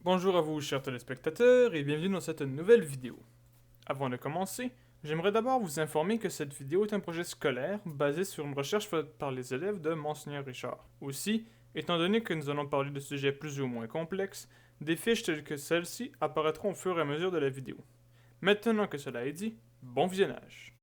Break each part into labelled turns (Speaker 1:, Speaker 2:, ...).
Speaker 1: Bonjour à vous chers téléspectateurs et bienvenue dans cette nouvelle vidéo. Avant de commencer, j'aimerais d'abord vous informer que cette vidéo est un projet scolaire basé sur une recherche faite par les élèves de Monseigneur Richard. Aussi, étant donné que nous allons parler de sujets plus ou moins complexes, des fiches telles que celle-ci apparaîtront au fur et à mesure de la vidéo. Maintenant que cela est dit, bon visionnage.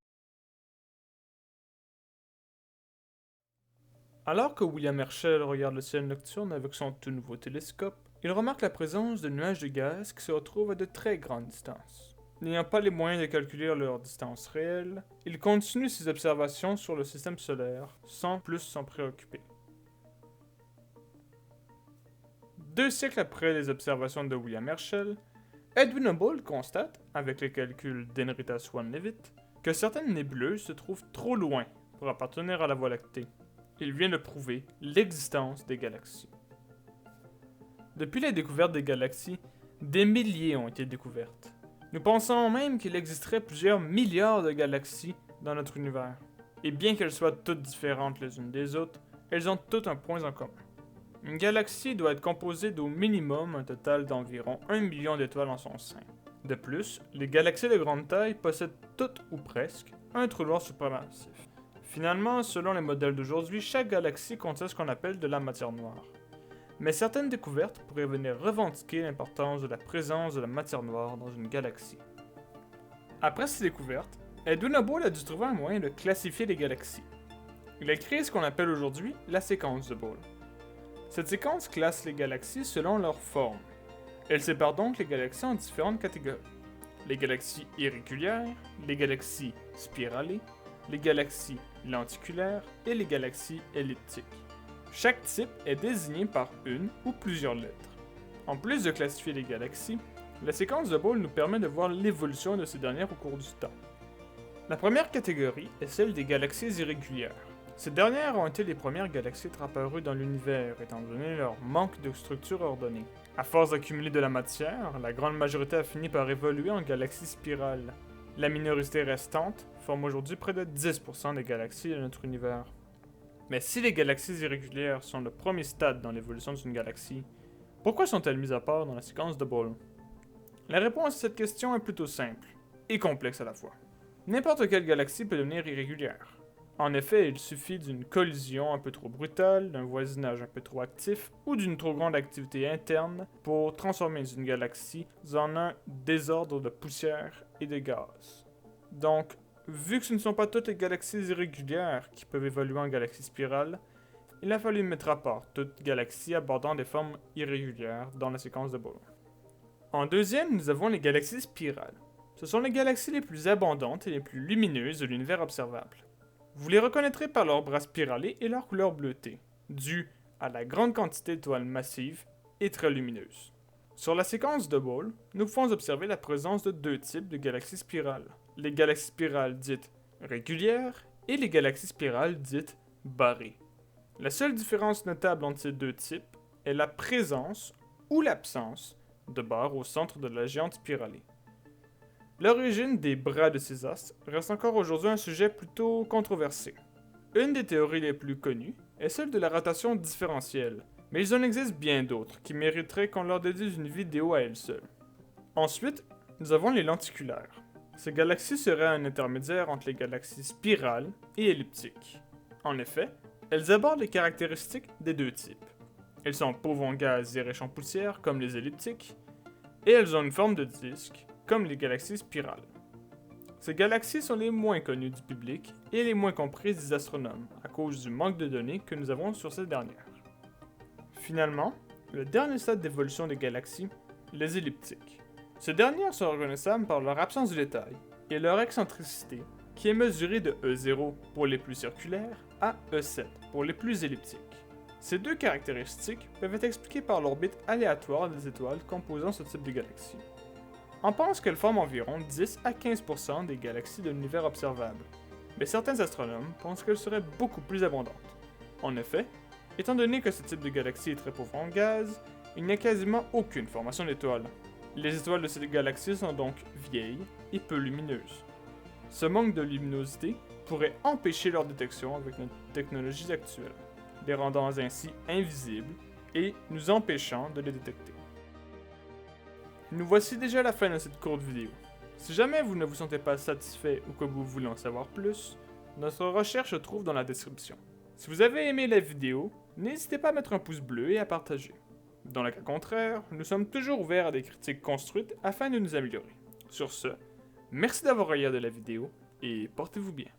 Speaker 1: Alors que William Herschel regarde le ciel nocturne avec son tout nouveau télescope, il remarque la présence de nuages de gaz qui se retrouvent à de très grandes distances. N'ayant pas les moyens de calculer leur distance réelle, il continue ses observations sur le système solaire sans plus s'en préoccuper. 2 siècles après les observations de William Herschel, Edwin Hubble constate, avec les calculs d'Henrietta Swan-Leavitt, que certaines nébuleuses se trouvent trop loin pour appartenir à la Voie lactée. Il vient de prouver l'existence des galaxies. Depuis la découverte des galaxies, des milliers ont été découvertes. Nous pensons même qu'il existerait plusieurs milliards de galaxies dans notre univers. Et bien qu'elles soient toutes différentes les unes des autres, elles ont toutes un point en commun. Une galaxie doit être composée d'au minimum un total d'environ 1 million d'étoiles en son sein. De plus, les galaxies de grande taille possèdent toutes ou presque un trou noir supermassif. Finalement, selon les modèles d'aujourd'hui, chaque galaxie contient ce qu'on appelle de la matière noire. Mais certaines découvertes pourraient venir revendiquer l'importance de la présence de la matière noire dans une galaxie. Après ces découvertes, Edwin Hubble a dû trouver un moyen de classifier les galaxies. Il a créé ce qu'on appelle aujourd'hui la séquence de Hubble. Cette séquence classe les galaxies selon leur forme. Elle sépare donc les galaxies en différentes catégories. Les galaxies irrégulières, les galaxies spiralées, les galaxies lenticulaires et les galaxies elliptiques. Chaque type est désigné par une ou plusieurs lettres. En plus de classifier les galaxies, la séquence de Hubble nous permet de voir l'évolution de ces dernières au cours du temps. La première catégorie est celle des galaxies irrégulières. Ces dernières ont été les premières galaxies à être apparues dans l'univers, étant donné leur manque de structure ordonnée. À force d'accumuler de la matière, la grande majorité a fini par évoluer en galaxies spirales. La minorité restante forme aujourd'hui près de 10% des galaxies de notre univers. Mais si les galaxies irrégulières sont le premier stade dans l'évolution d'une galaxie, pourquoi sont-elles mises à part dans la séquence de Hubble? La réponse à cette question est plutôt simple, et complexe à la fois. N'importe quelle galaxie peut devenir irrégulière. En effet, il suffit d'une collision un peu trop brutale, d'un voisinage un peu trop actif ou d'une trop grande activité interne pour transformer une galaxie en un désordre de poussière et de gaz. Donc, vu que ce ne sont pas toutes les galaxies irrégulières qui peuvent évoluer en galaxies spirales, il a fallu mettre à part toute galaxie abordant des formes irrégulières dans la séquence de Hubble. En deuxième, nous avons les galaxies spirales. Ce sont les galaxies les plus abondantes et les plus lumineuses de l'univers observable. Vous les reconnaîtrez par leurs bras spiralés et leur couleur bleutée, due à la grande quantité d'étoiles massives et très lumineuses. Sur la séquence de Hubble, nous pouvons observer la présence de 2 types de galaxies spirales. Les galaxies spirales dites régulières et les galaxies spirales dites barrées. La seule différence notable entre ces 2 types est la présence ou l'absence de barres au centre de la géante spiralée. L'origine des bras de ces astres reste encore aujourd'hui un sujet plutôt controversé. Une des théories les plus connues est celle de la rotation différentielle, mais il en existe bien d'autres qui mériteraient qu'on leur dédie une vidéo à elles seules. Ensuite, nous avons les lenticulaires. Ces galaxies seraient un intermédiaire entre les galaxies spirales et elliptiques. En effet, elles abordent les caractéristiques des 2 types. Elles sont pauvres en gaz et riches en poussière, comme les elliptiques, et elles ont une forme de disque, comme les galaxies spirales. Ces galaxies sont les moins connues du public et les moins comprises des astronomes, à cause du manque de données que nous avons sur ces dernières. Finalement, le dernier stade d'évolution des galaxies, les elliptiques. Ces dernières sont reconnaissables par leur absence de détail et leur excentricité, qui est mesurée de E0 pour les plus circulaires à E7 pour les plus elliptiques. Ces 2 caractéristiques peuvent être expliquées par l'orbite aléatoire des étoiles composant ce type de galaxies. On pense qu'elles forment environ 10 à 15% des galaxies de l'univers observable, mais certains astronomes pensent qu'elles seraient beaucoup plus abondantes. En effet, étant donné que ce type de galaxie est très pauvre en gaz, il n'y a quasiment aucune formation d'étoiles. Les étoiles de ces galaxies sont donc vieilles et peu lumineuses. Ce manque de luminosité pourrait empêcher leur détection avec notre technologie actuelle, les rendant ainsi invisibles et nous empêchant de les détecter. Nous voici déjà à la fin de cette courte vidéo. Si jamais vous ne vous sentez pas satisfait ou que vous voulez en savoir plus, notre recherche se trouve dans la description. Si vous avez aimé la vidéo, n'hésitez pas à mettre un pouce bleu et à partager. Dans le cas contraire, nous sommes toujours ouverts à des critiques construites afin de nous améliorer. Sur ce, merci d'avoir regardé la vidéo et portez-vous bien.